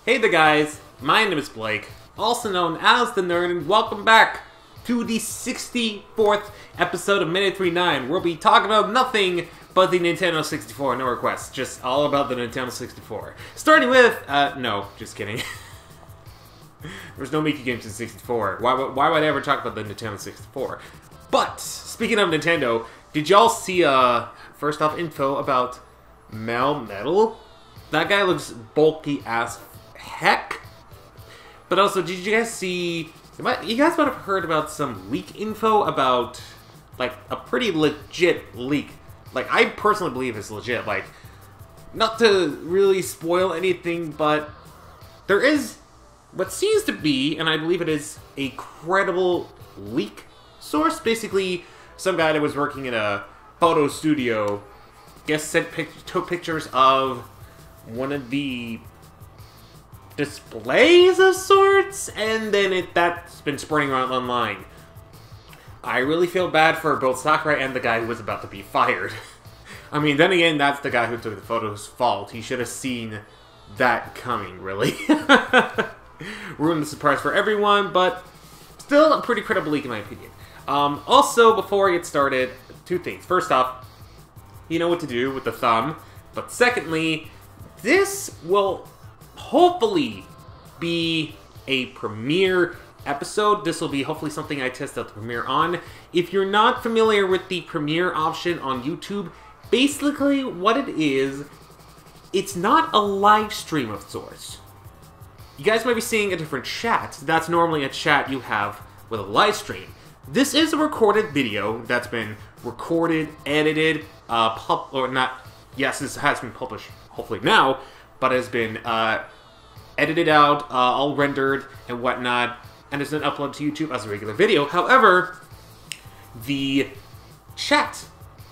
Hey there guys, my name is Blake, also known as The Nerd, and welcome back to the 64th episode of Minute 39. We'll be talking about nothing but the Nintendo 64, no requests, just all about the Nintendo 64. Starting with, no, just kidding. There's no Mickey games in 64. Why would I ever talk about the Nintendo 64? But, speaking of Nintendo, did y'all see, first off, info about Metal? That guy looks bulky as heck. But also, did you guys see... You guys might have heard about some leak info about, like, a pretty legit leak. Like, I personally believe it's legit. Like, not to really spoil anything, but there is what seems to be, and I believe it is, a credible leak source. Basically, some guy that was working in a photo studio, took pictures of one of the displays of sorts, and then that's been spreading around online. I really feel bad for both Sakurai and the guy who was about to be fired. I mean, then again, that's the guy who took the photo's fault. He should have seen that coming, really. Ruined the surprise for everyone, but still a pretty credible leak in my opinion. Also, before I get started, two things. First off, you know what to do with the thumb. But secondly, this will hopefully be a premiere episode. This will be hopefully something I test out the premiere on. If you're not familiar with the premiere option on YouTube, basically what it is, it's not a live stream of sorts. You guys might be seeing a different chat. That's normally a chat you have with a live stream. This is a recorded video that's been recorded, edited, yes, this has been published hopefully now, but has been edited out, all rendered and whatnot, and it's been uploaded to YouTube as a regular video. However, the chat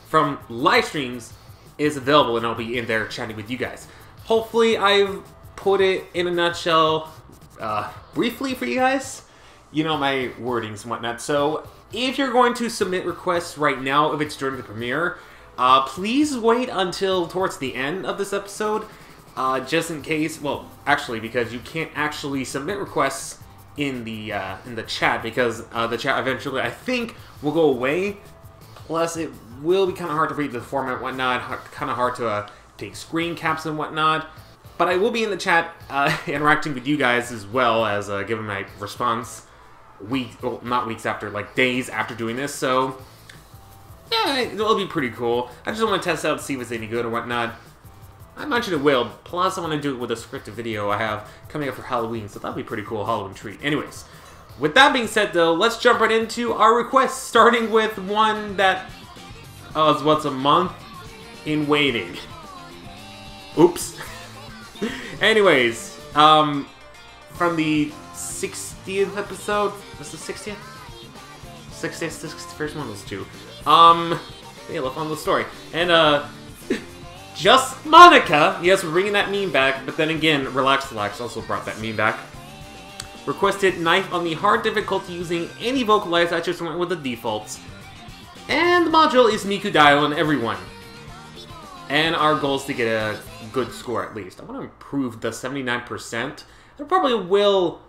from live streams is available, and I'll be in there chatting with you guys. Hopefully, I've put it in a nutshell briefly for you guys. You know my wordings and whatnot. So, if you're going to submit requests right now, if it's during the premiere, please wait until towards the end of this episode, just in case. Well, actually, because you can't actually submit requests in the chat, because the chat eventually, I think, will go away. Plus, it will be kind of hard to read the format and whatnot, kind of hard to take screen caps and whatnot. But I will be in the chat interacting with you guys as well as giving my response not weeks after, like days after doing this. So, yeah, it'll be pretty cool. I just want to test out, see if it's any good or whatnot. I imagine it will. Plus, I want to do it with a scripted video I have coming up for Halloween, so that'll be a pretty cool Halloween treat. Anyways, with that being said, though, let's jump right into our requests, starting with one that was what's a month in waiting. Oops. Anyways, from the 60th episode, was the 60th? 60th, 61st, one of those two. Yeah, let's on the story. And, Just Monica, yes, we're bringing that meme back, but then again, Relax also brought that meme back. Requested knife on the hard difficulty using any vocalize. I just went with the defaults. And the module is Miku Dio on everyone. And our goal is to get a good score at least. I want to improve the 79%. I probably will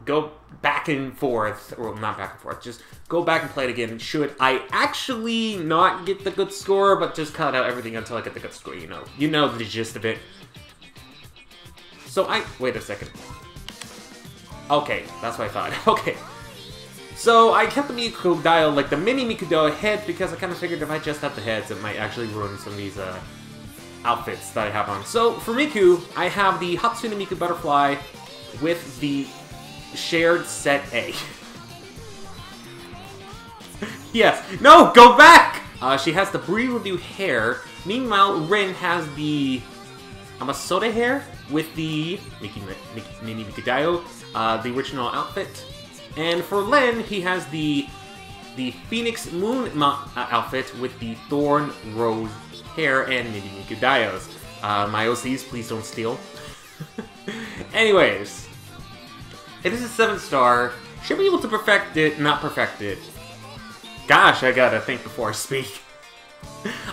go back and forth, or not back and forth, just go back and play it again should I actually not get the good score, but just cut out everything until I get the good score, you know the gist of it. So wait a second. Okay, that's what I thought. Okay. So I kept the Miku Dio, like the mini Miku Dio head, because I kind of figured if I just have the heads, it might actually ruin some of these outfits that I have on. So for Miku, I have the Hatsune Miku Butterfly with the shared set A. Yes. No, go back! She has the Breathe With You hair. Meanwhile, Rin has the Amasoda hair with the mini Miku Dio, the original outfit. And for Len, he has the Phoenix Moon outfit with the Thorn Rose hair and mini Miku Dios. My OCs, please don't steal. Anyways, it is a 7-star. Should be able to perfect it, not perfect it. Gosh, I gotta think before I speak.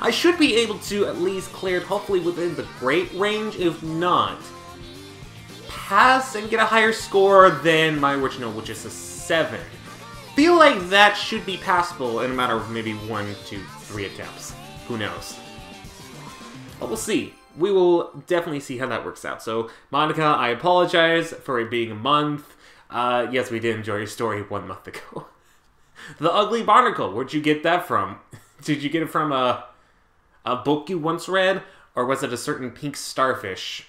I should be able to at least clear it, hopefully within the great range. If not, pass and get a higher score than my original, which is a 7. Feel like that should be passable in a matter of maybe 1, 2, 3 attempts. Who knows? But we'll see. We will definitely see how that works out. So, Monica, I apologize for it being a month. Yes, we did enjoy your story 1 month ago. The Ugly Barnacle, where'd you get that from? Did you get it from a book you once read? Or was it a certain pink starfish?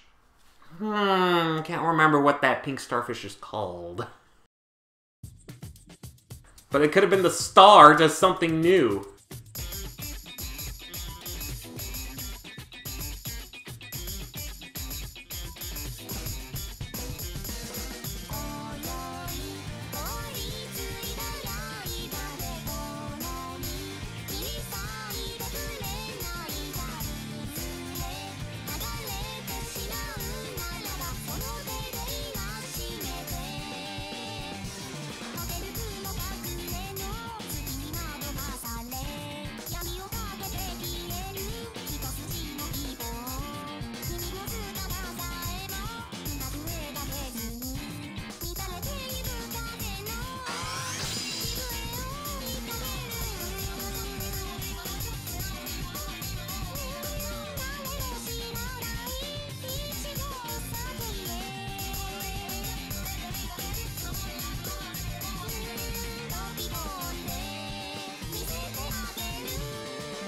Can't remember what that pink starfish is called. But it could have been the star to something new.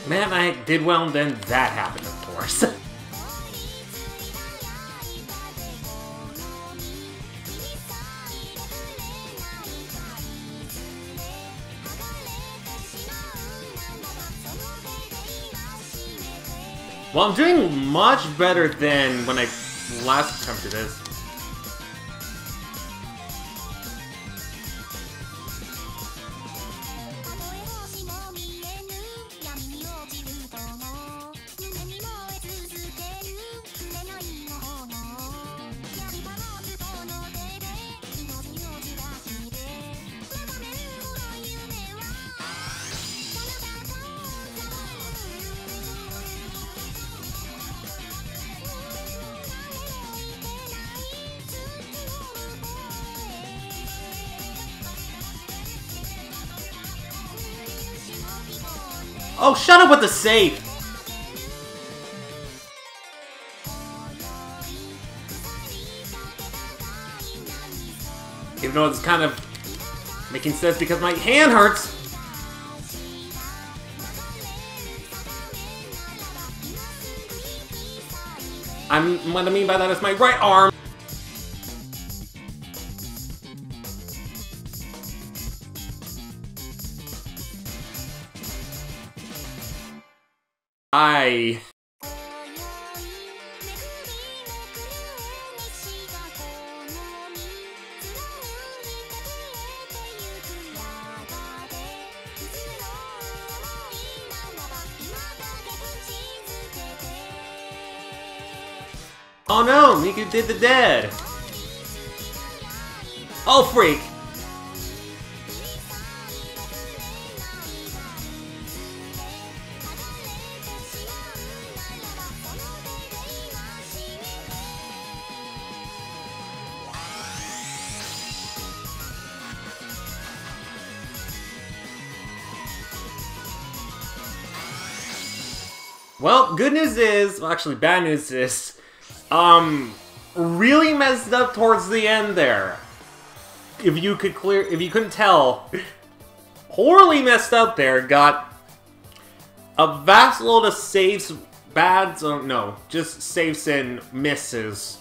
Man, I did well, and then that happened, of course. Well, I'm doing much better than when I last attempted this. Oh, shut up with the save! Even though it's kind of making sense because my hand hurts. What I mean by that is my right arm. Oh no, Miku did the dead. Oh freak. Well, good news is, well, actually bad news is, really messed up towards the end there. If you couldn't tell, horribly messed up there. Got a vast load of saves, just saves and misses,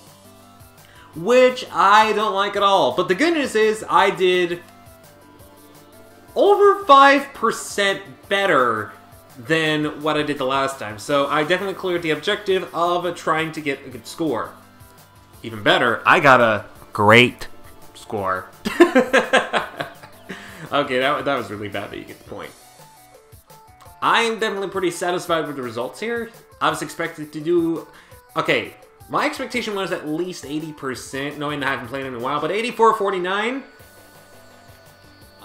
which I don't like at all. But the good news is, I did over 5% better than what I did the last time. So I definitely cleared the objective of trying to get a good score. Even better, I got a great score. Okay, that was really bad, but you get the point. I am definitely pretty satisfied with the results here. I was expected to do... Okay, my expectation was at least 80%, knowing that I haven't played in a while, but 84-49...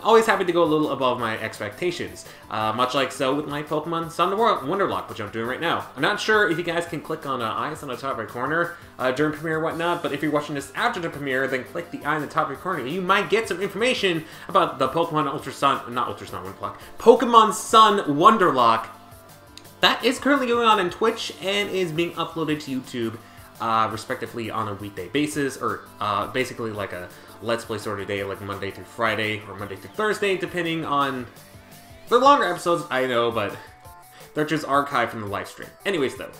always happy to go a little above my expectations. Much like so with my Pokemon Sun Wonderlock, which I'm doing right now. I'm not sure if you guys can click on eyes on the top right corner during premiere or whatnot, but if you're watching this after the premiere, then click the eye in the top right corner. You might get some information about the Pokemon Pokemon Sun Wonderlock that is currently going on Twitch and is being uploaded to YouTube, respectively on a weekday basis, or basically like a Let's Play sort of day, like Monday through Friday, or Monday through Thursday, depending on... They're longer episodes, I know, but they're just archived from the live stream. Anyways, though.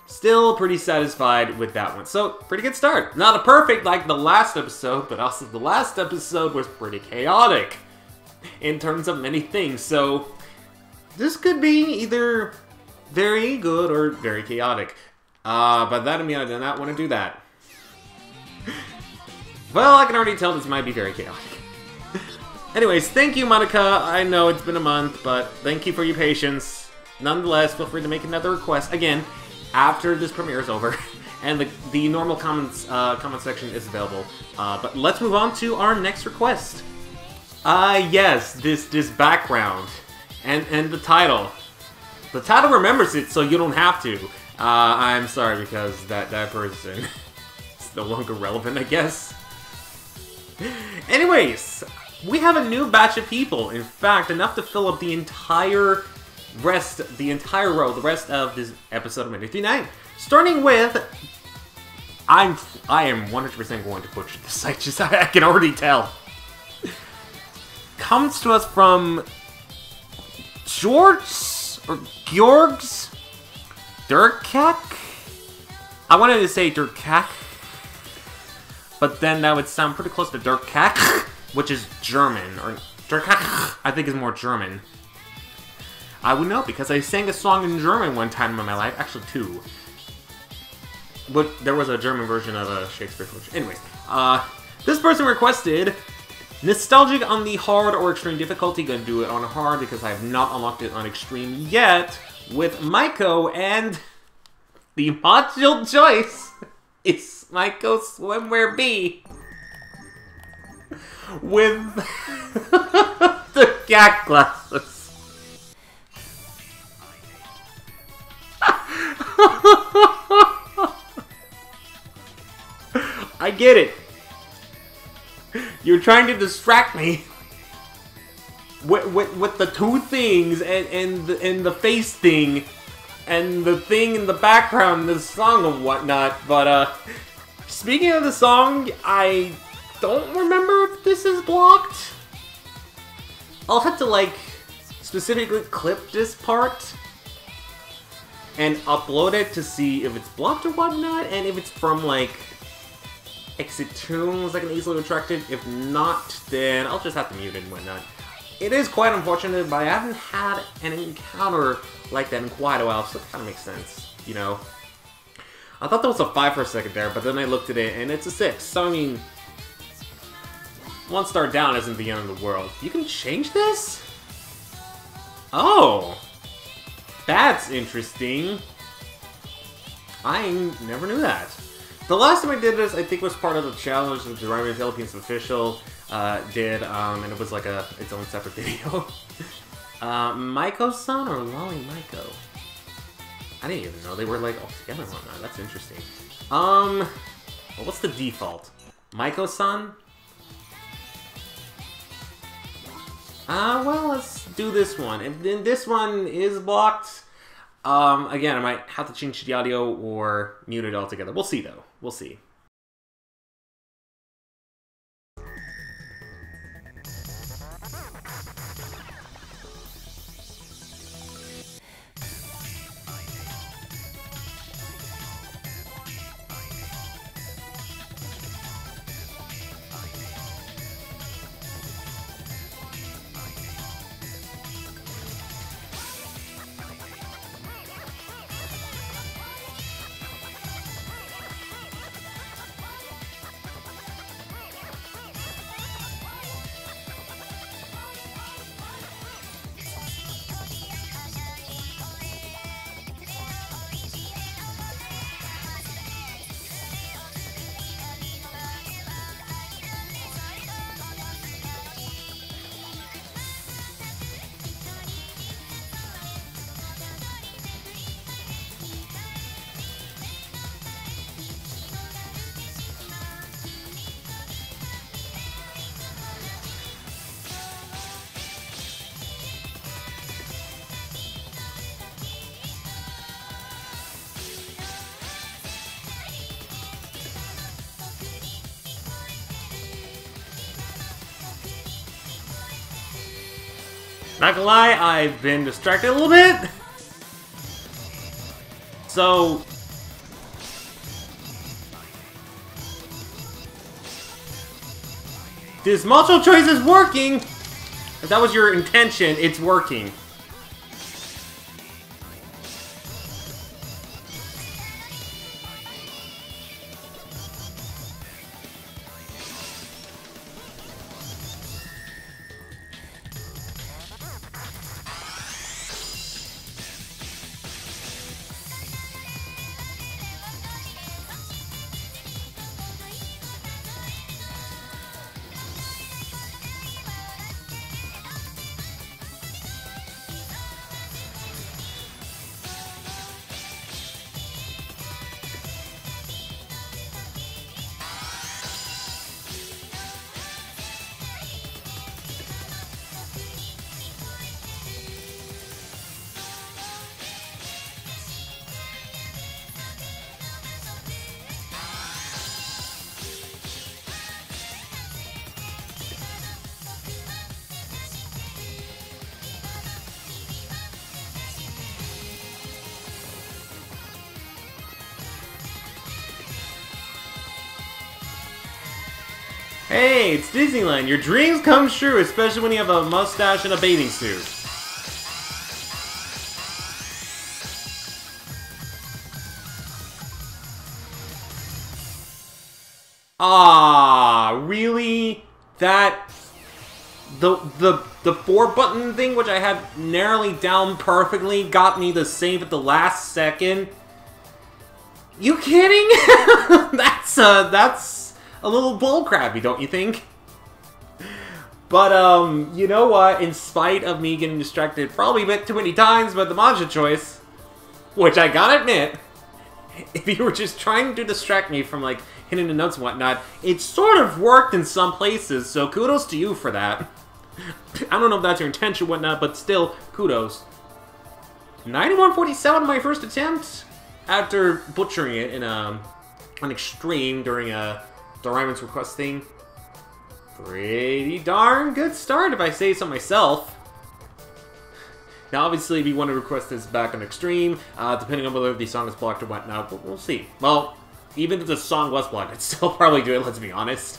Still pretty satisfied with that one. So, pretty good start. Not a perfect like the last episode, but also the last episode was pretty chaotic in terms of many things. So, this could be either very good or very chaotic. But that I mean, I did not want to do that. Well, I can already tell this might be very chaotic. Anyways, thank you, Monica. I know it's been a month, but thank you for your patience. Nonetheless, feel free to make another request, again, after this premiere is over. And the normal comment section is available. But let's move on to our next request. Yes, this background. And the title. The title remembers it, so you don't have to. I'm sorry, because that person is no longer relevant, I guess. Anyways, we have a new batch of people. In fact, enough to fill up the entire row, the rest of this episode of 939. Starting with, I am 100% going to butcher this. I can already tell. Comes to us from Georgs Durkak. I wanted to say Durkak, but then that would sound pretty close to Durkak, which is German, or Durkak, I think is more German. I would know because I sang a song in German one time in my life, actually two. But there was a German version of a Shakespeare version. Anyways, this person requested nostalgic on the hard or extreme difficulty. Gonna do it on hard because I have not unlocked it on extreme yet. With Maiko, and the module choice is Maiko Swimwear B. With the cat glasses. I get it. You're trying to distract me with the two things and the face thing and the thing in the background, the song and whatnot. But speaking of the song, I don't remember if this is blocked. I'll have to like specifically clip this part and upload it to see if it's blocked or whatnot, and if it's from like Exit Tunes, I can easily retract it. If not, then I'll just have to mute it and whatnot. It is quite unfortunate, but I haven't had an encounter like that in quite a while, so it kind of makes sense, you know? I thought that was a 5 for a second there, but then I looked at it and it's a 6. So, I mean, 1 star down isn't the end of the world. You can change this? Oh! That's interesting. I never knew that. The last time I did this, I think was part of the challenge that the Rhyme Philippines official did, and it was like its own separate video. Maiko-san or Lolly Maiko? I didn't even know they were like all together and whatnot. That's interesting. Well, what's the default? Maiko-san? Well, let's do this one. If then this one is blocked, again, I might have to change the audio or mute it altogether. We'll see, though. We'll see. Not gonna lie, I've been distracted a little bit. So... this multiple choice is working! If that was your intention, it's working. Hey, it's Disneyland. Your dreams come true, especially when you have a mustache and a bathing suit. Ah, really? That... The 4-button thing, which I had narrowly down perfectly, got me the save at the last second? You kidding? That's a little bullcrappy, don't you think? But, you know what? In spite of me getting distracted probably a bit too many times by the matcha choice, which I gotta admit, if you were just trying to distract me from, like, hitting the notes and whatnot, it sort of worked in some places, so kudos to you for that. I don't know if that's your intention or whatnot, but still, kudos. 9147 my first attempt, after butchering it in an extreme during Doraemon's request thing. Pretty darn good start if I say so myself. Now obviously if you want to request this back on extreme, depending on whether the song is blocked or whatnot, we'll see. Well, even if the song was blocked, I'd still probably do it, let's be honest.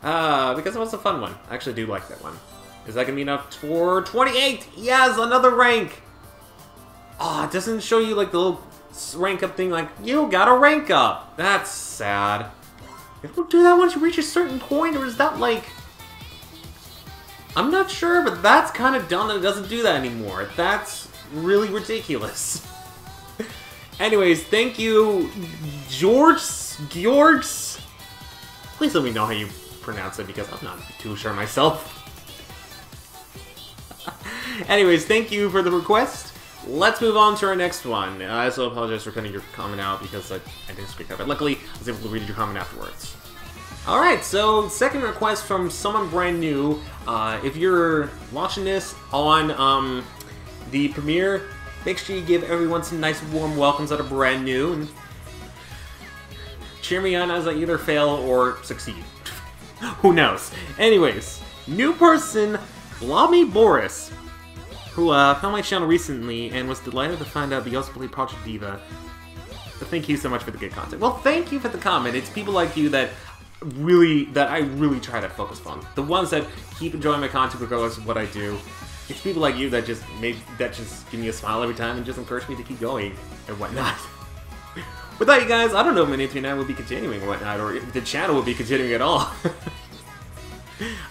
Because it was a fun one. I actually do like that one. Is that gonna be enough for 28? Yes, another rank! Ah, it doesn't show you like the little rank up thing like, you got a rank up! That's sad. It'll do that once you reach a certain point, or is that like... I'm not sure, but that's kind of dumb that it doesn't do that anymore. That's really ridiculous. Anyways, thank you, George. Please let me know how you pronounce it, because I'm not too sure myself. Anyways, thank you for the request. Let's move on to our next one. I also apologize for cutting your comment out because I didn't speak up. But luckily, I was able to read your comment afterwards. Alright, so second request from someone brand new. If you're watching this on the premiere, make sure you give everyone some nice warm welcomes that are brand new. And cheer me on as I either fail or succeed. Who knows? Anyways, new person, Blobby Boris, who found my channel recently and was delighted to find out that you also played Project Diva. Thank you so much for the good content. Well, thank you for the comment. It's people like you that I really try to focus on. The ones that keep enjoying my content regardless of what I do. It's people like you that just give me a smile every time and just encourage me to keep going and whatnot. Without you guys, I don't know if my Nintendo channel would be continuing or whatnot, or if the channel would be continuing at all.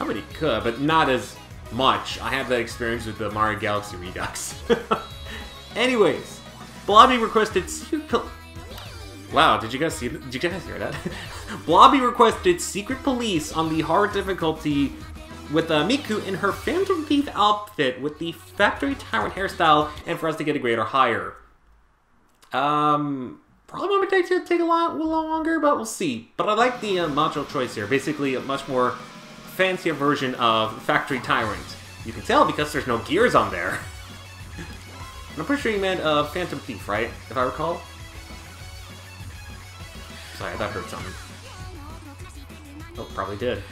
I really could, but not as much. I have that experience with the Mario Galaxy Redux. Anyways, Blobby requested wow, did you guys hear that? Blobby requested Secret Police on the hard difficulty with Miku in her Phantom Thief outfit with the Factory Tyrant hairstyle, and for us to get a grade or higher. Probably might take a lot longer, but we'll see. But I like the module choice here. Basically, a much more fancier version of Factory Tyrant. You can tell because there's no gears on there. I'm pretty sure you meant Phantom Thief, right? If I recall. Sorry, I thought I heard something. Oh, probably did.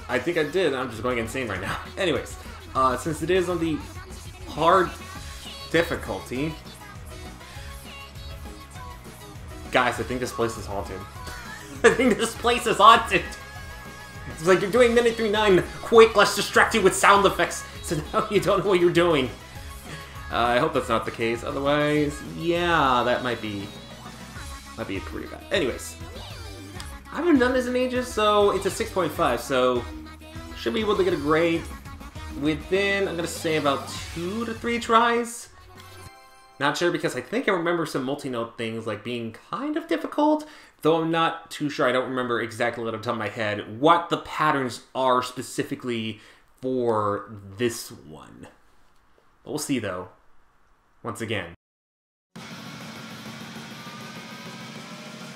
I think I did. I'm just going insane right now. Anyways, since it is on the hard difficulty, guys, I think this place is haunted. I think this place is haunted. It's like you're doing minute 39. Quick, let's distract you with sound effects, so now you don't know what you're doing. I hope that's not the case. Otherwise, yeah, that might be pretty bad. Anyways, I haven't done this in ages, so it's a 6.5. So should be able to get a grade within, I'm gonna say, about 2 to 3 tries. Not sure, because I think I remember some multi-note things like being kind of difficult, though I'm not too sure. I don't remember exactly off the top of my head what the patterns are specifically for this one. But we'll see, though. Once again.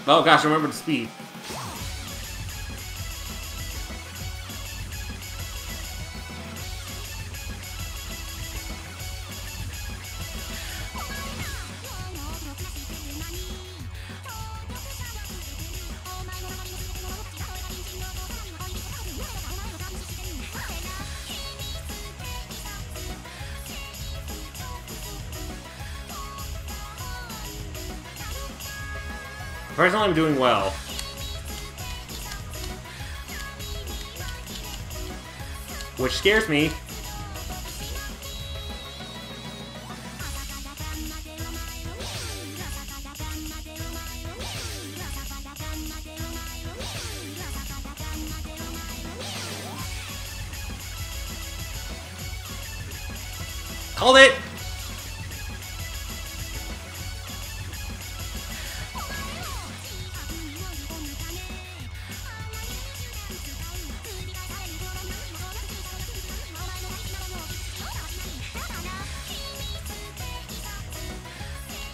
Oh gosh, I remember the speed. Personally, I'm doing well. Which scares me. Called it!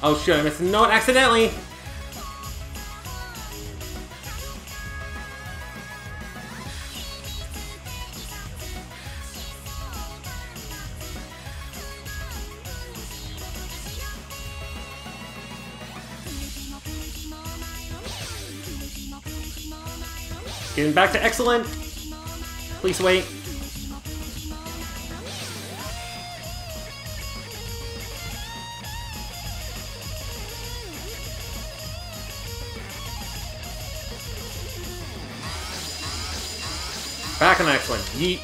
Oh shit, I missed a note accidentally! Getting back to excellent. Please wait. Back on excellent. Yeet.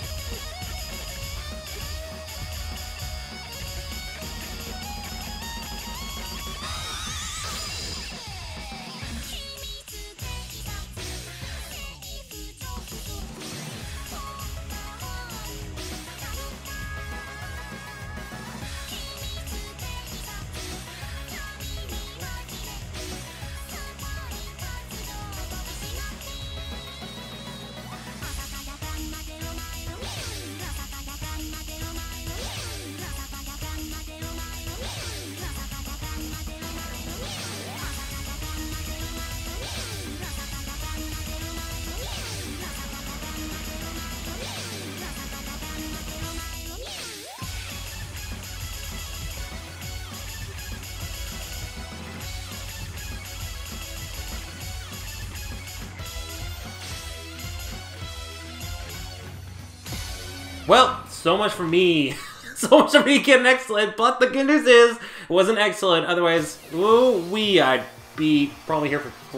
Well, so much for me. So much for me getting excellent, but the good news is, it wasn't excellent. Otherwise, I'd be probably here for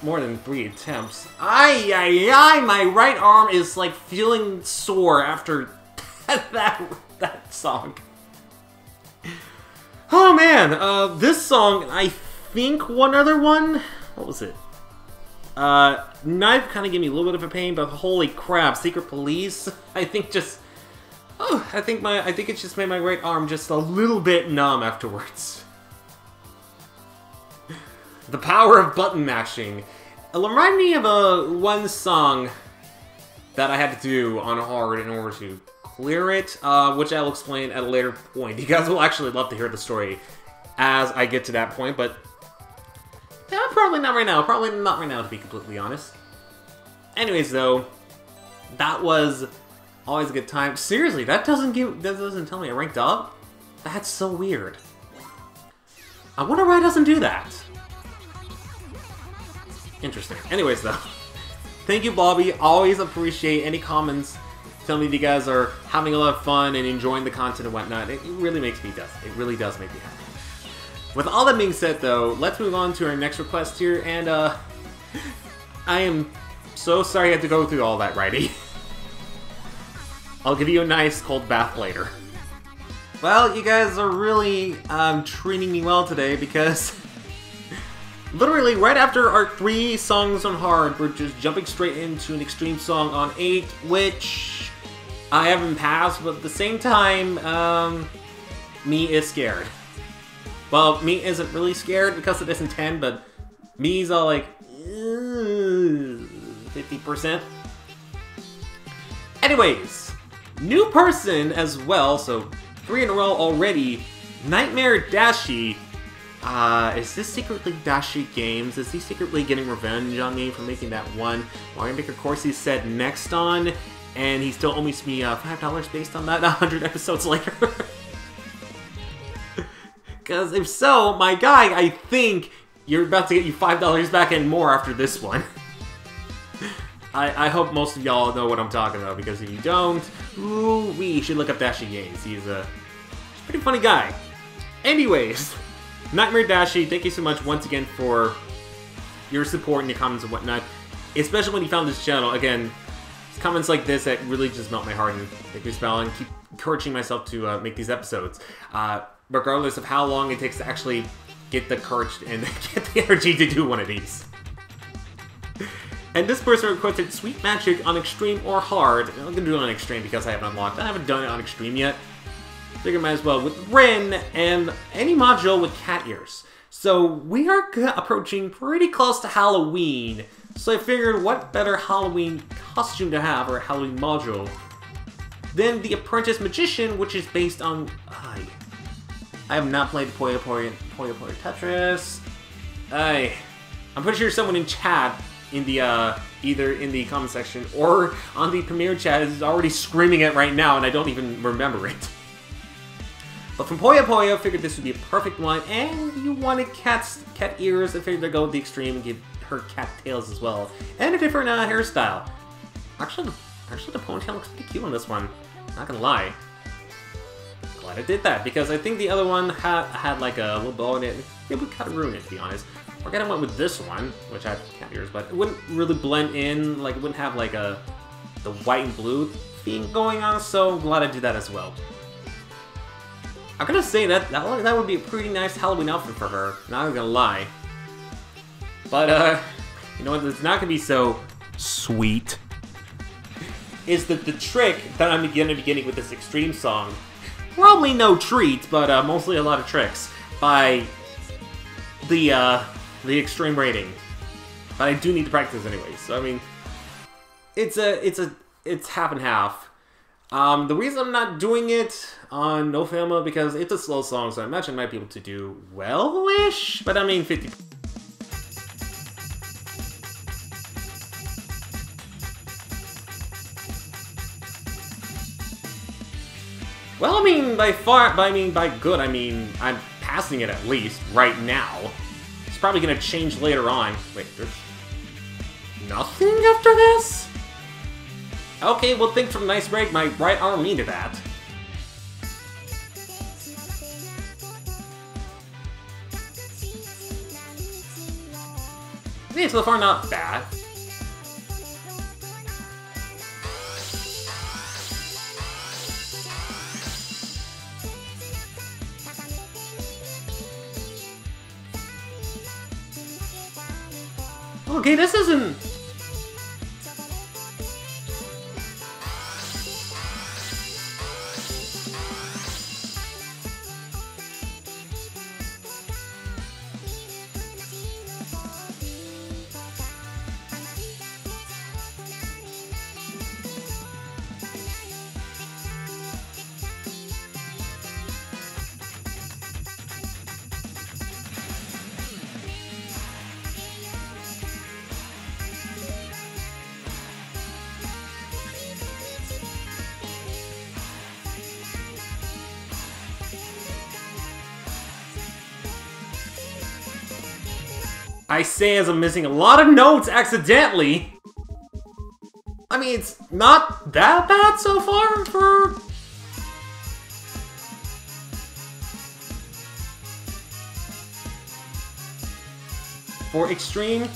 more than 3 attempts. My right arm is like feeling sore after that song. Oh man, this song, I think one other one, what was it? Knife kind of gave me a little bit of a pain, but holy crap, Secret Police, I think it just made my right arm just a little bit numb afterwards. The power of button mashing. It reminded me of one song that I had to do on hard in order to clear it, which I'll explain at a later point. You guys will actually love to hear the story as I get to that point, but yeah, probably not right now. Probably not right now, to be completely honest. Anyways, though, that was always a good time. Seriously, that doesn't tell me I ranked up? That's so weird. I wonder why it doesn't do that. Interesting. Anyways, though, Thank you, Bobby. Always appreciate any comments. Tell me that you guys are having a lot of fun and enjoying the content and whatnot. It really makes me It really does make me happy. With all that being said, though, let's move on to our next request here. And I am so sorry I had to go through all that, righty. I'll give you a nice cold bath later. Well, you guys are really treating me well today because literally right after our 3 songs on hard, we're just jumping straight into an extreme song on 8, which I haven't passed, but at the same time, me is scared. Well, me isn't really scared because it isn't 10, but me's all like 50%. Anyways, new person as well, so 3 in a row already. Nightmare Dashi. Is this secretly Dashi Games? Is he secretly getting revenge on me for making that one Mario Maker course he said next on, and he still owes me $5 based on that 100 episodes later? Because if so, my guy, I think you're about to get you $5 back and more after this one. I hope most of y'all know what I'm talking about, because if you don't, ooh, we should look up Dashi Games. He's a pretty funny guy. Anyways, Nightmare Dashi, thank you so much once again for your support and your comments and whatnot, especially when you found this channel. Again, it's comments like this that really just melt my heart and make me smile and keep encouraging myself to make these episodes. Regardless of how long it takes to actually get the courage and get the energy to do one of these. And this person requested Sweet Magic on Extreme or Hard. I'm gonna do it on Extreme because I haven't unlocked. I haven't done it on Extreme yet. Figure might as well with Rin and any module with cat ears. So we are approaching pretty close to Halloween. So I figured what better Halloween costume to have, or Halloween module, than the Apprentice Magician, which is based on... I have not played Puyo Puyo Tetris. I'm pretty sure someone in chat, in the either in the comment section or on the premiere chat, is already screaming it right now, and I don't even remember it. But from Puyo Puyo, I figured this would be a perfect one, and you wanted cat ears. I figured I'd go with the extreme and give her cat tails as well, and a different hairstyle. Actually, the ponytail looks pretty cute on this one. Not gonna lie. Glad I did that, because I think the other one had like a little bow in it. It would kind of ruin it, to be honest. I kind of went with this one, which had cat ears, but it wouldn't really blend in. Like, it wouldn't have like the white and blue theme going on. So I'm glad I did that as well. I'm gonna say that would be a pretty nice Halloween outfit for her. Not gonna lie. But you know what? It's not gonna be so sweet. Is that the trick that I'm gonna be getting with this extreme song? Probably no treats, but mostly a lot of tricks by the extreme rating. But I do need to practice anyway. So I mean, it's half and half. The reason I'm not doing it on No Fama because it's a slow song, so I imagine I might be able to do well-ish. But I mean, 50. Well, I mean, by good, I mean, I'm passing it at least, right now. It's probably gonna change later on. Wait, there's nothing after this? Okay, well, thanks for the nice break. My right arm needed that. Yeah, so far not bad. Okay, this isn't... I say as I'm missing a lot of notes accidentally. I mean, it's not that bad so far for Extreme.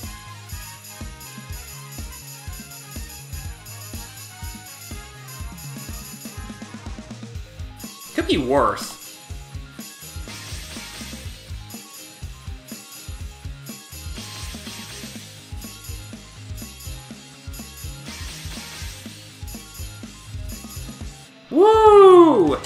Could be worse. Woo!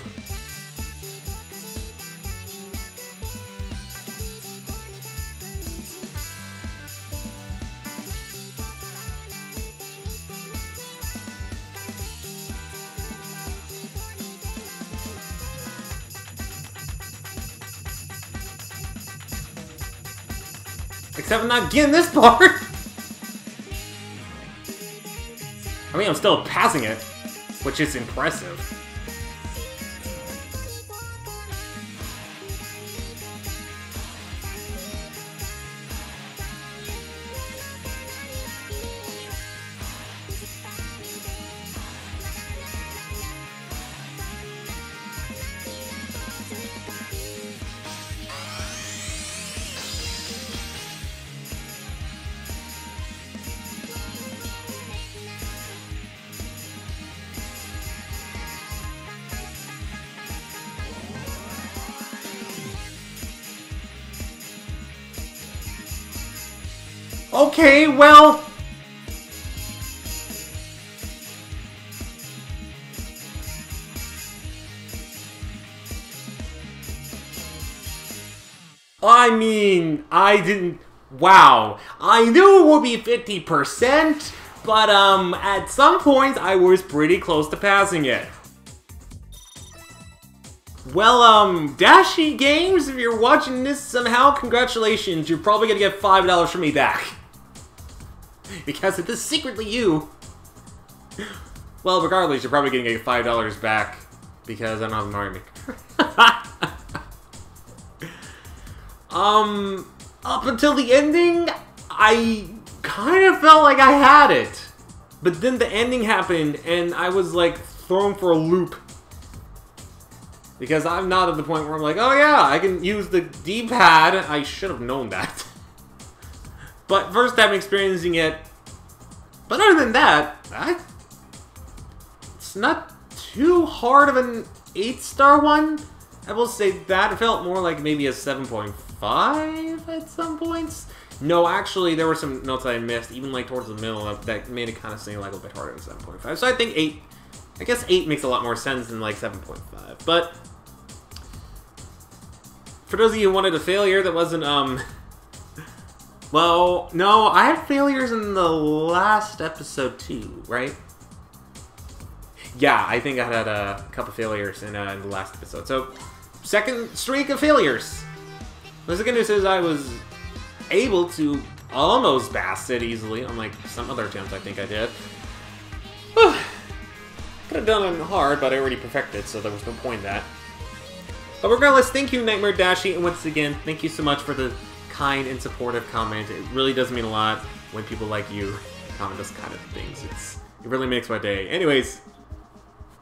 Except I'm not getting this part! I mean, I'm still passing it, which is impressive. Okay, well... I mean, I didn't... Wow. I knew it would be 50%, but, at some point, I was pretty close to passing it. Well, Dashi Games, if you're watching this somehow, congratulations. You're probably gonna get $5 from me back. Because it is secretly you. Well, regardless, you're probably gonna get $5 back. Because I'm not Mario Maker. Up until the ending, I kind of felt like I had it. But then the ending happened, and I was, like, thrown for a loop. Because I'm not at the point where I'm like, oh yeah, I can use the D-pad. I should have known that. But first time experiencing it. But other than that, it's not too hard of an 8-star one. I will say that it felt more like maybe a 7.5 at some points. No, actually, there were some notes I missed, even like towards the middle, that made it kind of seem like a little bit harder than 7.5. So I think 8, I guess 8 makes a lot more sense than like 7.5. But for those of you who wanted a failure that wasn't, well, no, I had failures in the last episode too, right? Yeah, I think I had a couple failures in the last episode. So, second streak of failures. The good news is I was able to almost pass it easily, unlike some other attempts I think I did. Could have done it hard, but I already perfected, so there was no point in that. But regardless, thank you, Nightmare Dashi, and once again, thank you so much for the kind and supportive comment. It really does mean a lot when people like you comment those kind of things. It really makes my day. Anyways,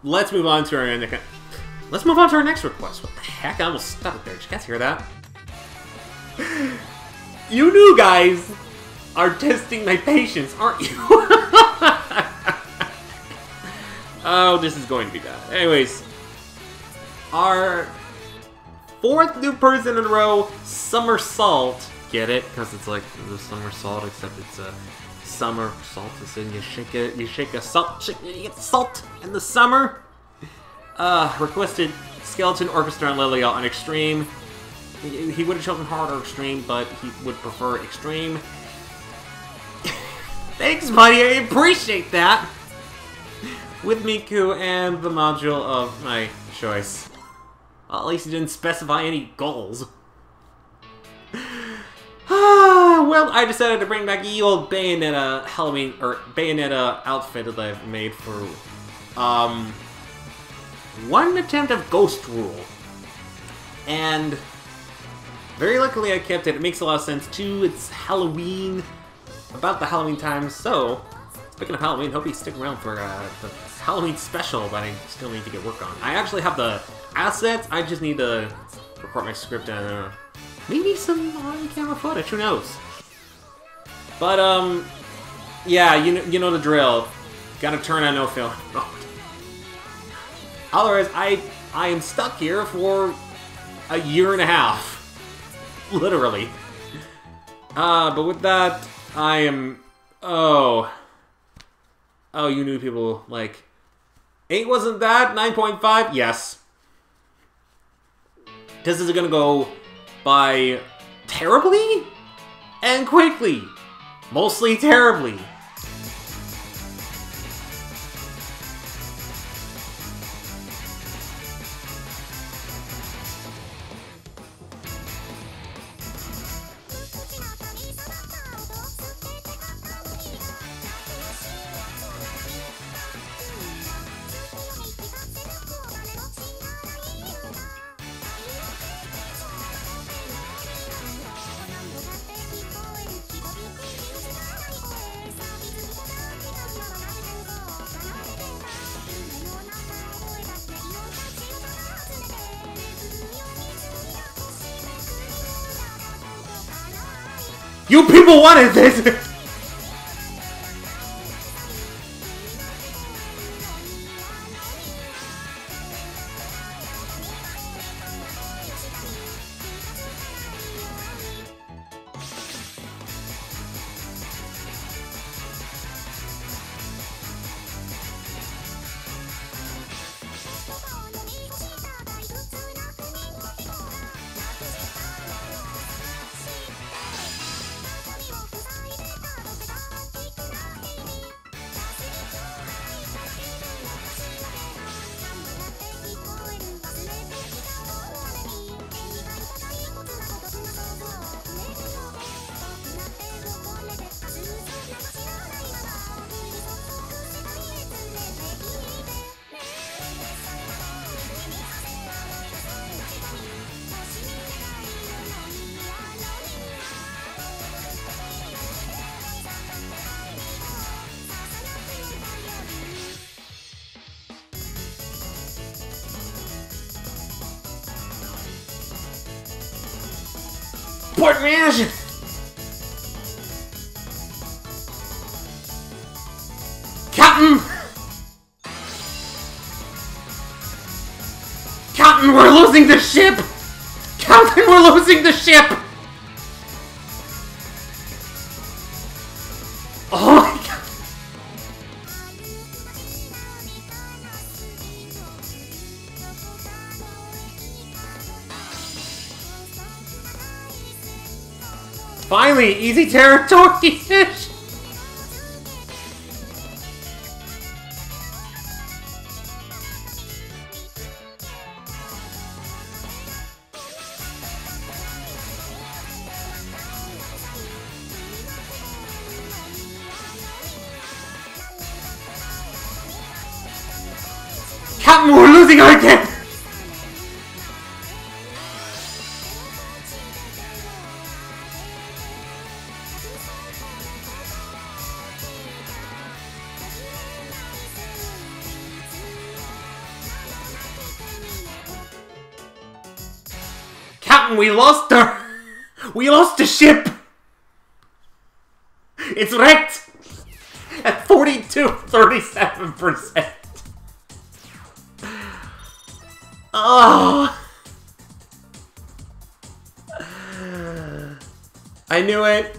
let's move on to our next request. What the heck? I almost stuttered there. Did you guys hear that? You new guys are testing my patience, aren't you? Oh, this is going to be bad. Anyways, our 4th new person in a row, Somersault. Get it? Because it's like the somersault, except it's a summer salt. It's in you shake a salt, you get salt in the summer. Requested Skeleton Orchestra and Lilia on Extreme. He would have chosen Hard or Extreme, but he would prefer Extreme. Thanks, buddy. I appreciate that. With Miku and the module of my choice. At least he didn't specify any goals. Well, I decided to bring back the old Bayonetta Halloween, or Bayonetta outfit that I've made for, one attempt of Ghost Rule. And very luckily I kept it. It makes a lot of sense too. It's Halloween, about the Halloween time, so Speaking of Halloween, hope you stick around for the Halloween special that I still need to get work on. I actually have the assets, I just need to record my script and maybe some on-camera footage, who knows? But, yeah, you know the drill. Gotta turn on no film mode. Otherwise, I am stuck here for a year and a half. Literally. But with that, I am... Oh, you new people, like... 8 wasn't that? 9.5? Yes. This is gonna go by terribly and quickly. Mostly terribly. You people wanted this! Port management! Captain! Captain, we're losing the ship! Captain, we're losing the ship! Oh my god! Finally, easy territory-ish! Captain, we're losing our again! Captain, we lost her! We lost the ship! It's wrecked! At 42.37%. Oh! I knew it.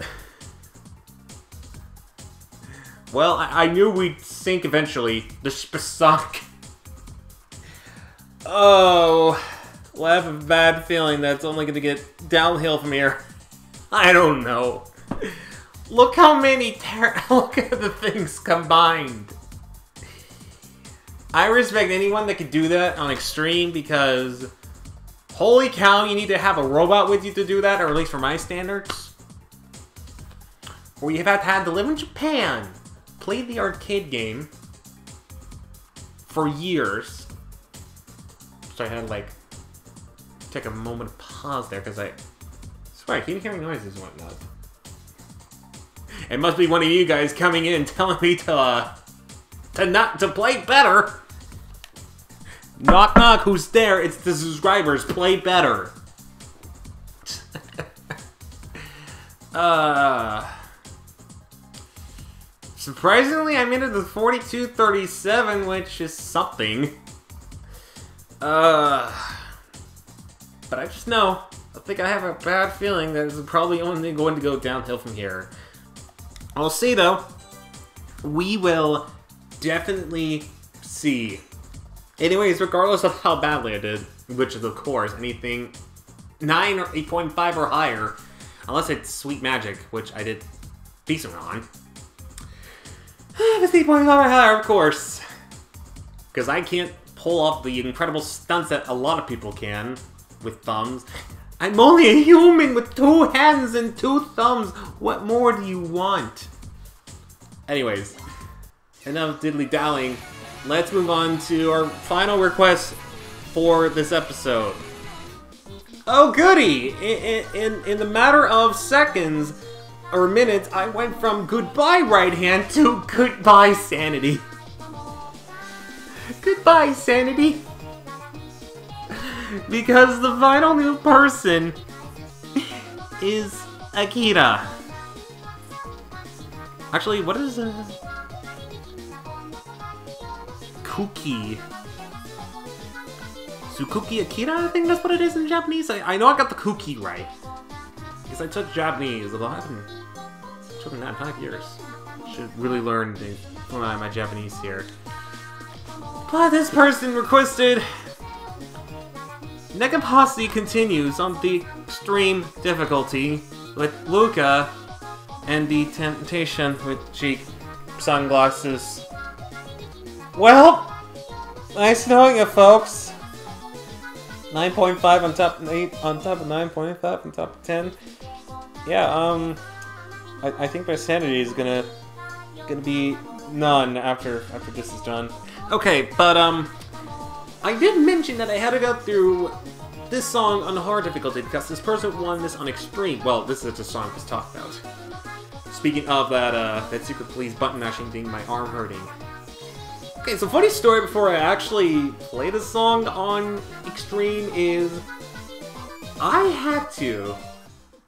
Well, I knew we'd sink eventually. The ship is sunk. Oh... Well, I have a bad feeling that's only going to get downhill from here. I don't know. Look how many look at the things combined. I respect anyone that could do that on Extreme because... Holy cow, you need to have a robot with you to do that, or at least for my standards. Or you have had to live in Japan, played the arcade game for years. So I had like... take a moment of pause there because I swear I keep hearing noises and whatnot. It must be one of you guys coming in telling me to play better. Knock knock, who's there? It's the subscribers. Play better. Surprisingly, I made it to 4237, which is something. But I just know, I think I have a bad feeling that it's probably only going to go downhill from here. I'll see, though. We will definitely see. Anyways, regardless of how badly I did, which is, of course, anything 9 or 8.5 or higher, unless it's Sweet Magic, which I did decent on. If it's 8.5 or higher, of course. Because I can't pull off the incredible stunts that a lot of people can with thumbs. I'm only a human with 2 hands and 2 thumbs. What more do you want? Anyways, enough diddly-dallying. Let's move on to our final request for this episode. Oh goody! In the matter of seconds or minutes, I went from goodbye right hand to goodbye sanity. Goodbye sanity. Because the final new person is Akira. Actually, what is Kuki? Tsukuki Akira, I think that's what it is in Japanese. I know I got the Kuki right. Because I took Japanese, although I haven't taken that in 5 years. Should really learn my Japanese here. But this person requested Nekapasi continues on the extreme difficulty with Luca and the temptation with cheek sunglasses. Well, nice knowing you, folks. 9.5 on top of 8 on top of 9.5 on top of 10. Yeah, I think my sanity is gonna be none after this is done. Okay, but I did mention that I had to go through this song on hard difficulty because this person won this on extreme. Well, this is the song I was talking about. Speaking of that secret police button mashing thing, my arm hurting. Okay, so funny story before I actually play the song on extreme is I had to,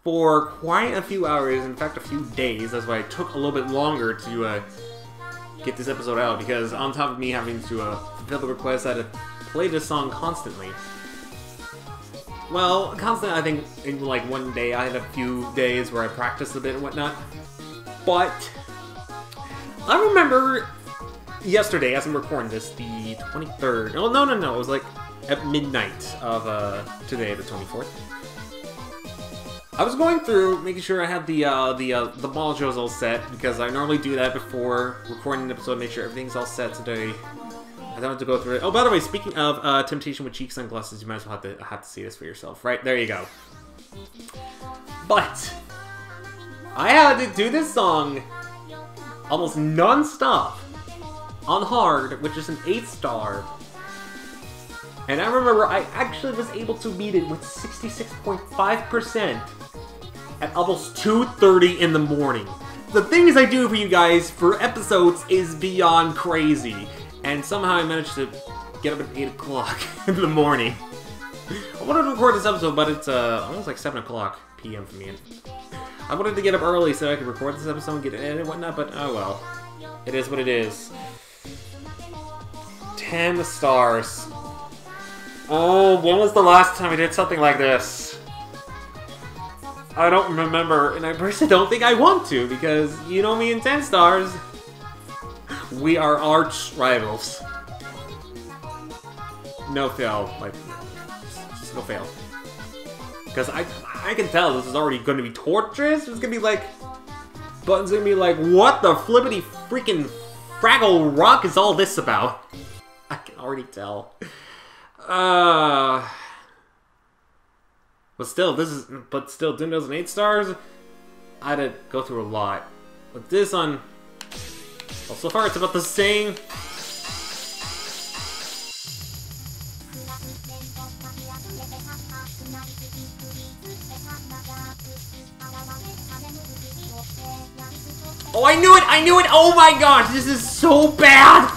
for quite a few hours, in fact a few days, that's why it took a little bit longer to get this episode out, because on top of me having to fulfill the request, I had to play this song constantly. Well, constantly, I think in like one day, I had a few days where I practiced a bit and whatnot, but I remember yesterday, as I'm recording this, the 23rd, oh no, it was like at midnight of today, the 24th. I was going through, making sure I had the modules all set, because I normally do that before recording an episode, make sure everything's all set today. I don't have to go through it. Oh, by the way, speaking of temptation with cheek sunglasses, you might as well have to see this for yourself, right? There you go. But I had to do this song almost non-stop on hard, which is an 8-star. And I remember I actually was able to beat it with 66.5% at almost 2:30 in the morning. The things I do for you guys for episodes is beyond crazy. And somehow I managed to get up at 8 o'clock in the morning. I wanted to record this episode, but it's almost like 7 o'clock p.m. for me. I wanted to get up early so I could record this episode and get it in and whatnot, but oh well. It is what it is. 10 stars. Oh, when was the last time I did something like this? I don't remember, and I personally don't think I want to, because you know me in 10 stars. We are arch rivals. No fail, like, just no fail. Because I can tell this is already going to be torturous. It's going to be like, Button's going to be like, what the flippity freaking Fraggle Rock is all this about? I can already tell. But still, doing those in 8 stars, I had to go through a lot. But this one, well, so far it's about the same. I knew it! I knew it! Oh my gosh, this is so bad!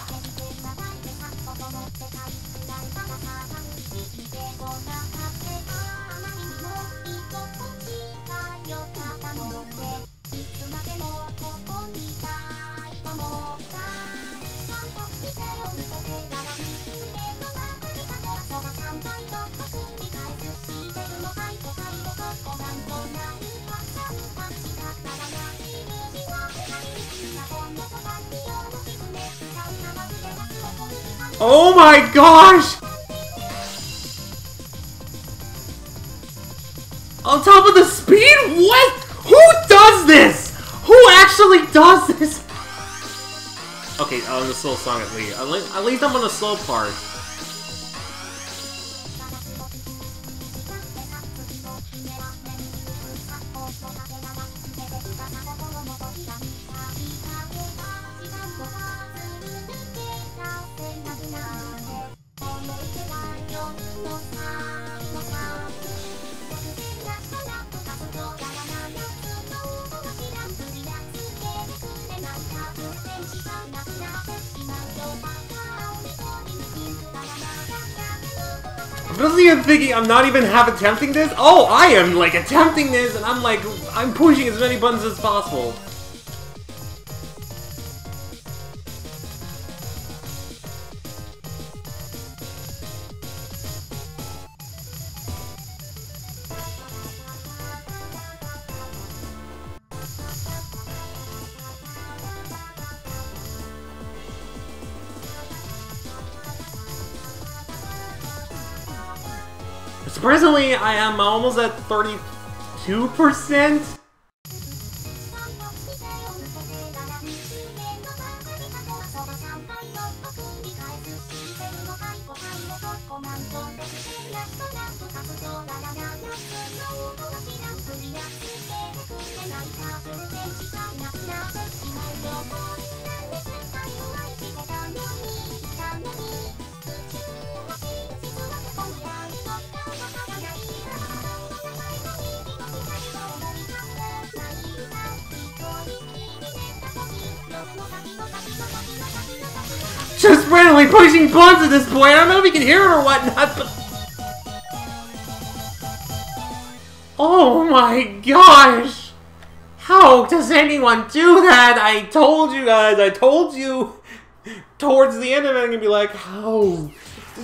Oh my gosh! On top of the speed? What? Who does this? Who actually does this? Okay, on the slow song at least. At least I'm on the slow part. I'm just even thinking I'm not even half attempting this. Oh, I am like attempting this, and I'm like, I'm pushing as many buttons as possible. Surprisingly, I am almost at 32%. Just randomly pushing buttons at this point. I don't know if you can hear it or whatnot, but... Oh my gosh! How does anyone do that? I told you guys, I told you! Towards the end of it, I'm gonna be like, how?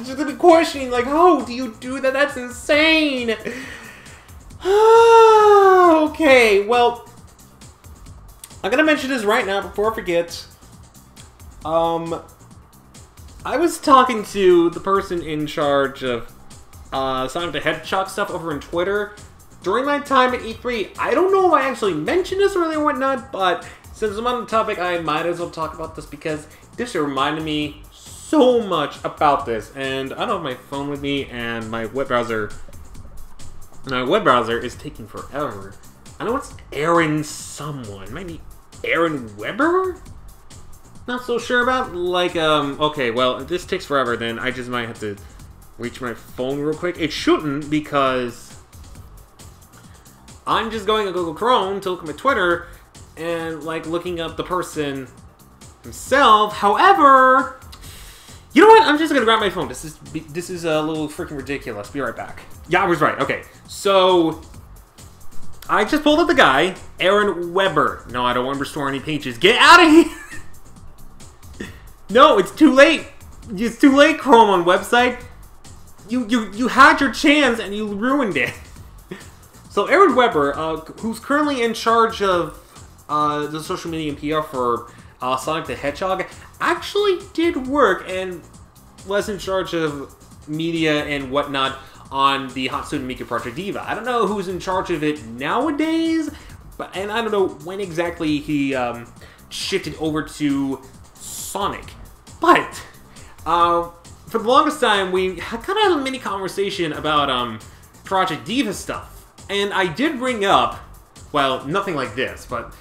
Just gonna be questioning, like, how do you do that? That's insane! Okay, well... I'm gonna mention this right now before I forget. I was talking to the person in charge of Sonic the Hedgehog stuff over on Twitter during my time at E3. I don't know if I actually mentioned this earlier or whatnot, but since I'm on the topic, I might as well talk about this because this reminded me so much about this. And I don't have my phone with me, and my web browser is taking forever. I know it's Aaron someone. Maybe Aaron Weber? Not so sure about. Like, okay, well, if this takes forever, then I just might have to reach my phone real quick. It shouldn't, because I'm just going to Google Chrome to look at my Twitter and, like, looking up the person himself. However, you know what? I'm just gonna grab my phone. This is a little freaking ridiculous. Be right back. Yeah, I was right. Okay, so I just pulled up the guy, Aaron Weber. No, I don't want to restore any pages. Get out of here! No, it's too late. It's too late, Chrome on website. You had your chance and you ruined it. So Aaron Weber, who's currently in charge of the social media and PR for Sonic the Hedgehog, actually did work and was in charge of media and whatnot on the Hatsune Miku project DIVA. I don't know who's in charge of it nowadays, and I don't know when exactly he shifted over to Sonic. But for the longest time, we kind of had a mini conversation about Project DIVA stuff, and I did bring up, well, nothing like this, but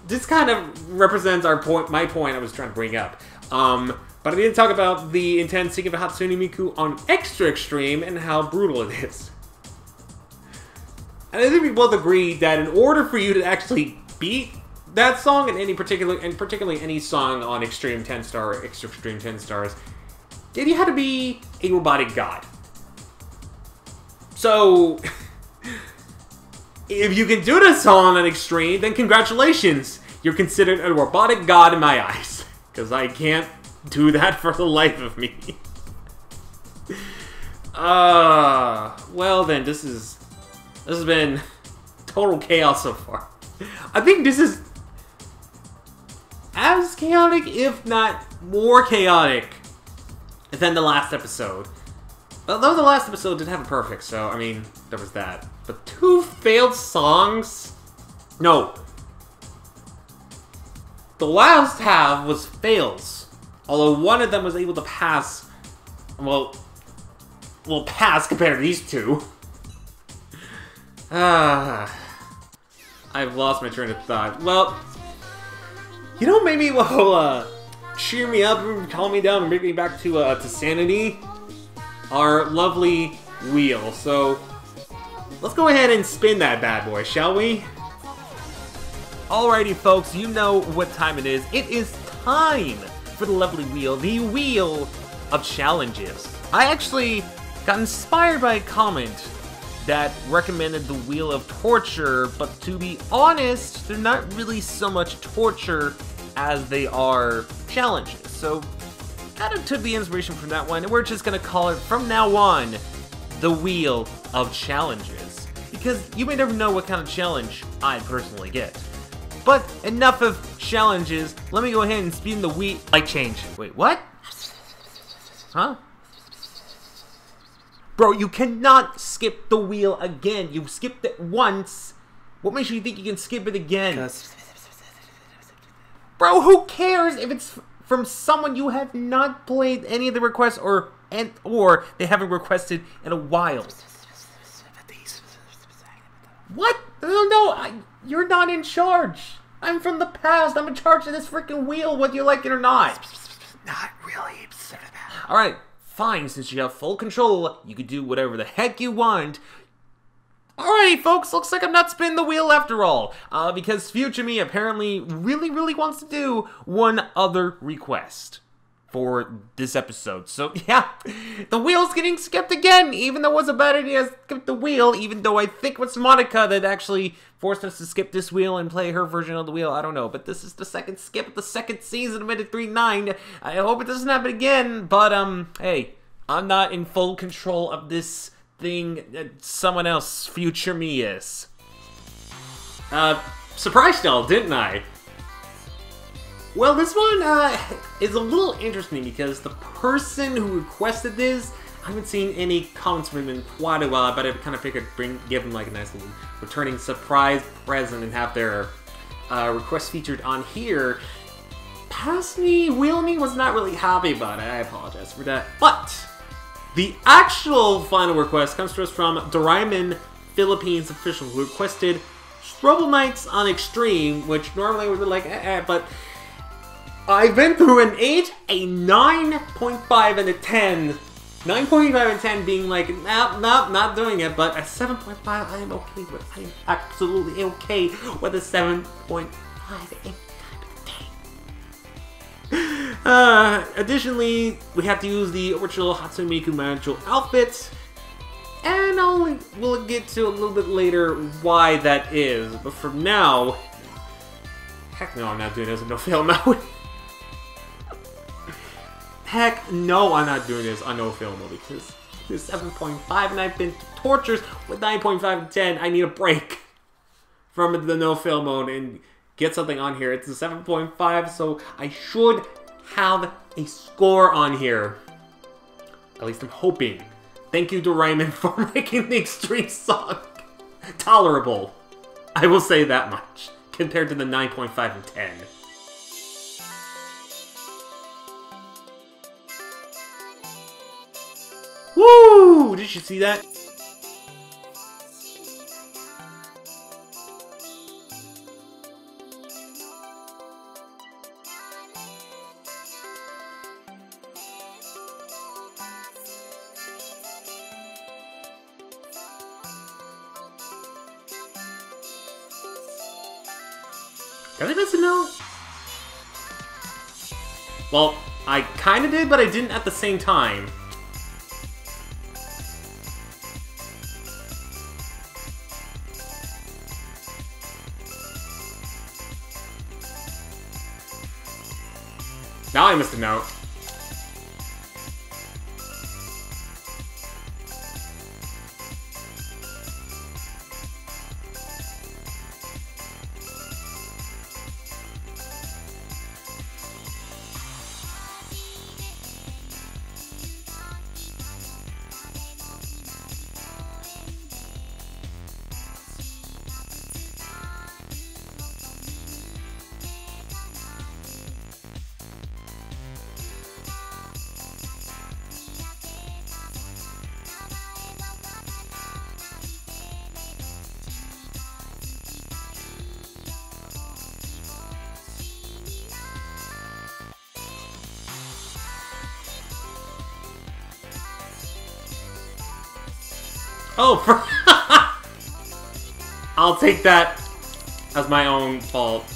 this kind of represents my point I was trying to bring up. But I didn't talk about the intense seeking of Hatsune Miku on Extra Extreme and how brutal it is. And I think we both agree that in order for you to actually beat that song and particularly any song on Extreme 10 Stars, it had to be a robotic god. So, if you can do this song on Extreme, then congratulations. You're considered a robotic god in my eyes. Because I can't do that for the life of me. Well then, this has been total chaos so far. I think this is as chaotic, if not more chaotic, than the last episode. Although the last episode did have a perfect, so, I mean, there was that. But 2 failed songs? No. The last half was fails. Although one of them was able to pass, well, pass compared to these 2. I've lost my train of thought. Well, you know, maybe will cheer me up and calm me down and bring me back to sanity. Our lovely wheel. So, let's go ahead and spin that bad boy, shall we? Alrighty, folks, you know what time it is. It is time for the lovely wheel, the wheel of challenges. I actually got inspired by a comment that recommended the wheel of torture, but to be honest, they're not really so much torture as they are challenges. So, kind of took the inspiration from that one, and we're just gonna call it, from now on, the Wheel of Challenges. Because you may never know what kind of challenge I personally get. But enough of challenges, let me go ahead and spin the wheel. Light change. Wait, what? Huh? Bro, you cannot skip the wheel again. You skipped it once. What makes you think you can skip it again? Bro, who cares if it's from someone you have not played any of the requests or they haven't requested in a while? What? No, you're not in charge. I'm from the past. I'm in charge of this freaking wheel, whether you like it or not. Not really. Alright, fine. Since you have full control, you can do whatever the heck you want. Alrighty, folks. Looks like I'm not spinning the wheel after all. Because Future Me apparently really wants to do one other request for this episode. So, yeah, the wheel's getting skipped again, even though it was a bad idea to skip the wheel, even though I think it was Monica that actually forced us to skip this wheel and play her version of the wheel. I don't know, but this is the second skip of the second season of Minute 3-9. I hope it doesn't happen again, but, hey, I'm not in full control of this thing. Someone else, Future Me, is. Surprised y'all, didn't I? Well, this one is a little interesting because the person who requested this, I haven't seen any comments from him in quite a while, but I kind of figured give him like a nice little returning surprise present and have their request featured on here. Past Me, Wheel Me was not really happy about it. I apologize for that. But the actual final request comes to us from Doraemon Philippines official, who requested Strobel Nights on Extreme, which normally would be like, but I've been through an 8, a 9.5, and a 10. 9.5 and 10 being like, nope, not doing it, but a 7.5 I am okay with. I am absolutely okay with a 7.5 and 10. Additionally, we have to use the original Hatsune Miku magical outfit, and we'll get to a little bit later why that is. But for now, heck no, I'm not doing this in no fail mode. Heck no, I'm not doing this on no fail mode because this 7.5 and I've been to tortures with 9.5 and 10. I need a break from the no fail mode and get something on here. It's a 7.5, so I should have a score on here. At least I'm hoping. Thank you, Doraemon, for making the Extreme song tolerable. I will say that much, compared to the 9.5 and 10. Woo! Did you see that? Did I miss a note? Well, I kinda did, but I didn't at the same time. Now I missed a note. Oh, for I'll take that as my own fault.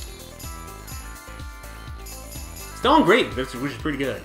Still great, which is pretty good.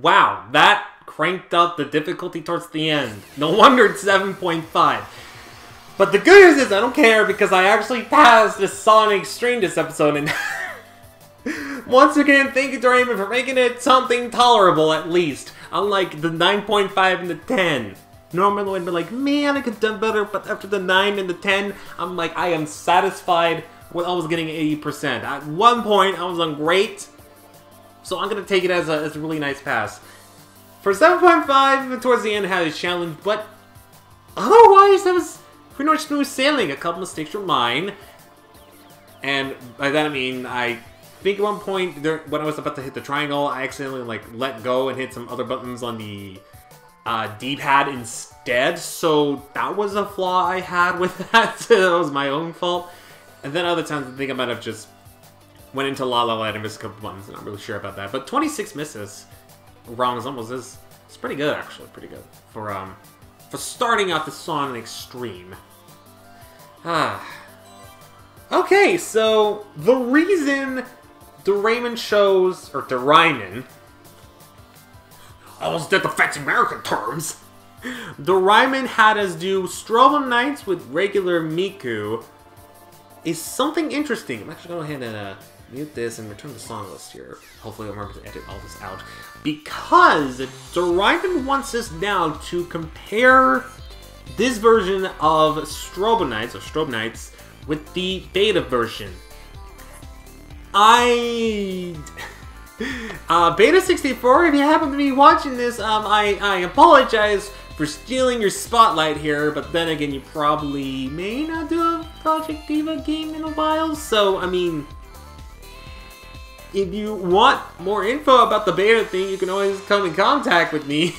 Wow, that cranked up the difficulty towards the end. No wonder it's 7.5. But the good news is I don't care because I actually passed the Sonic Stream this episode, and once again, thank you to Raymond for making it something tolerable at least. Unlike the 9.5 and the 10. Normally I'd be like, man, I could have done better, but after the 9 and the 10, I'm like, I am satisfied with almost getting 80%. At one point, I was on great. So I'm going to take it as a really nice pass. For 7.5, towards the end, I had a challenge, but otherwise, that was pretty much smooth sailing. A couple mistakes were mine. And by that I mean, I think at one point, when I was about to hit the triangle, I accidentally let go and hit some other buttons on the D-pad instead. So that was a flaw I had with that. That was my own fault. And then other times, I think I might have just went into La La Land and missed a couple buttons. I'm not really sure about that. But 26 misses, wrongs almost is pretty good, actually. Pretty good for starting out the Sonic Extreme. Okay, so the reason Doraemon shows, or Doraemon, I almost did the fancy American terms. Doraemon had us do Strobo Nights with regular Miku is something interesting. I'm actually going to go ahead and mute this and return the song list here. Hopefully I'll remember to edit all this out. Because Doraemon wants us now to compare this version of Strobo Nights, or Strobe Nights, with the beta version. Beta 64, if you happen to be watching this, I apologize for stealing your spotlight here, but then again, you probably may not do a Project Diva game in a while, so, I mean, if you want more info about the beta thing, you can always come in contact with me.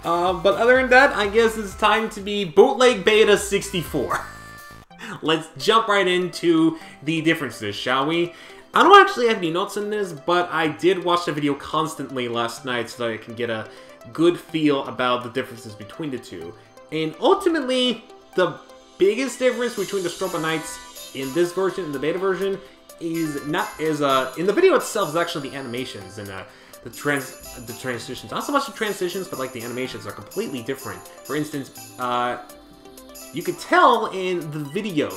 But other than that, I guess it's time to be Bootleg Beta 64. Let's jump right into the differences, shall we? I don't actually have any notes on this, but I did watch the video constantly last night so that I can get a good feel about the differences between the two. And ultimately, the biggest difference between the Strobo Nights in this version and the beta version is in the video itself is actually the animations and the transitions. Not so much the transitions, but like the animations are completely different. For instance, you could tell in the video,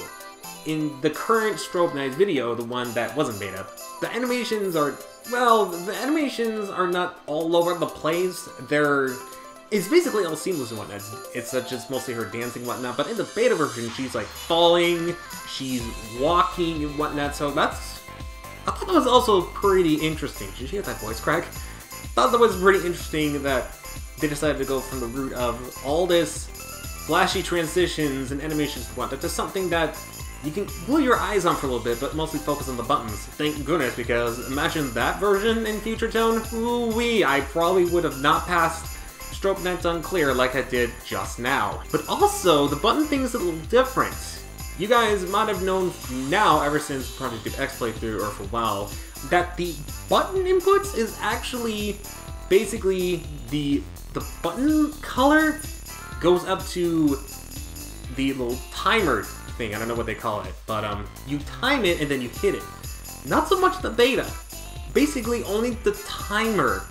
in the current Strobe Nights video, the one that wasn't beta, the animations are, well, the animations are not all over the place. They're it's basically all seamless and whatnot. It's just mostly her dancing and whatnot, but in the beta version, she's like falling, she's walking and whatnot, so I thought that was also pretty interesting. Did you hear that voice crack? Thought that was pretty interesting that they decided to go from the root of all this flashy transitions and animations and whatnot to something that you can glue your eyes on for a little bit, but mostly focus on the buttons. Thank goodness, because imagine that version in Future Tone. Ooh-wee, I probably would have not passed Strobe Net Unclear like I did just now. But also, the button thing is a little different. You guys might have known now, ever since Project X playthrough, or for a while, that the button inputs is actually basically the button color goes up to the little timer thing. I don't know what they call it, but you time it and then you hit it. Not so much the beta. Basically, only the timer,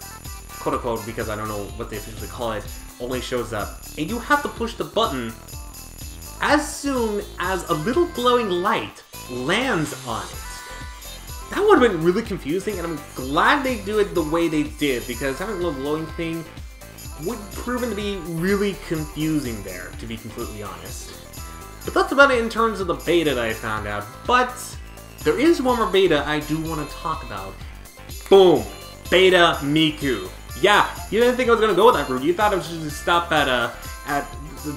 quote unquote, because I don't know what they officially call it, only shows up. And you have to push the button as soon as a little glowing light lands on it. That would have been really confusing, and I'm glad they do it the way they did, because having a little glowing thing would prove to be really confusing there, to be completely honest. But that's about it in terms of the beta that I found out. But there is one more beta I do want to talk about. Boom! Beta Miku. Yeah, you didn't think I was going to go with that route. You thought I was just going to stop at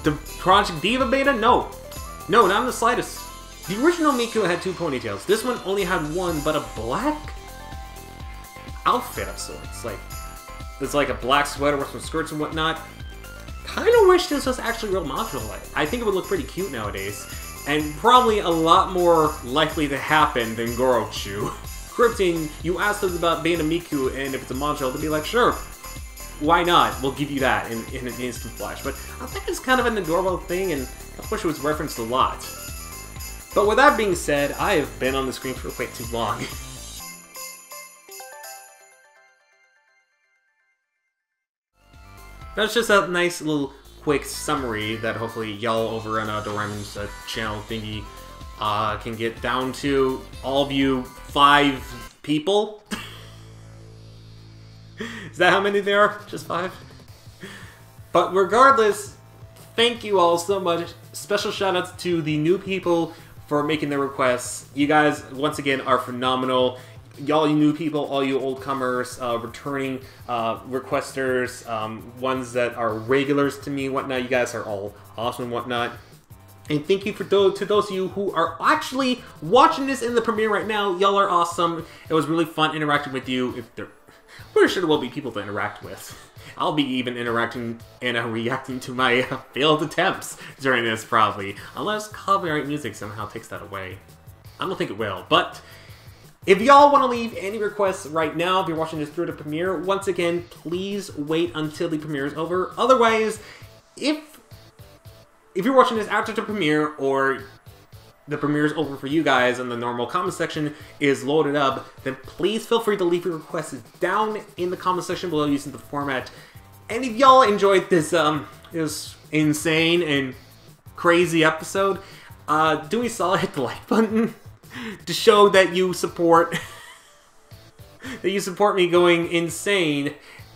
the Project DIVA beta? No. No, not in the slightest. The original Miku had 2 ponytails. This one only had 1, but a black outfit of sorts. It's like a black sweater with some skirts and whatnot. Kinda wish this was actually real modular. I think it would look pretty cute nowadays, and probably a lot more likely to happen than Gorochu. Crypton, you asked us about Beta Miku, and if it's a module, they'll be like, sure, why not? We'll give you that in an instant flash. But I think it's kind of an adorable thing, and I wish it was referenced a lot. But with that being said, I have been on the screen for way too long. That's just a nice little quick summary that hopefully y'all over on Doraemon's channel thingy can get down to. All of you 5 people? Is that how many there are? Just 5? But regardless, thank you all so much. Special shoutouts to the new people for making their requests. You guys, once again, are phenomenal. Y'all, you new people, all you old comers, returning requesters, ones that are regulars to me, whatnot, you guys are all awesome and whatnot. And thank you to those of you who are actually watching this in the premiere right now. Y'all are awesome. It was really fun interacting with you. I'm pretty sure there will be people to interact with. I'll be even interacting and reacting to my failed attempts during this, probably. Unless copyright music somehow takes that away. I don't think it will, but if y'all want to leave any requests right now, if you're watching this through the premiere, once again, please wait until the premiere is over. Otherwise, if you're watching this after the premiere, or the premiere is over for you guys and the normal comment section is loaded up, then please feel free to leave your requests down in the comment section below using the format. And if y'all enjoyed this insane and crazy episode, do me a solid, hit the like button to show that you support me going insane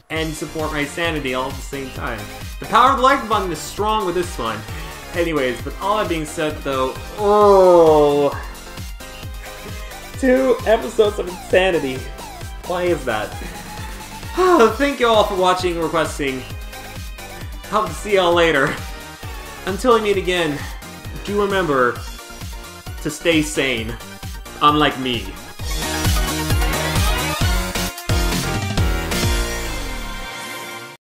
and support my sanity all at the same time. The power of the like button is strong with this one. Anyways, with all that being said though, 2 episodes of insanity. Why is that? Thank you all for watching and requesting. Hope to see y'all later. Until we meet again, do remember to stay sane. Unlike me.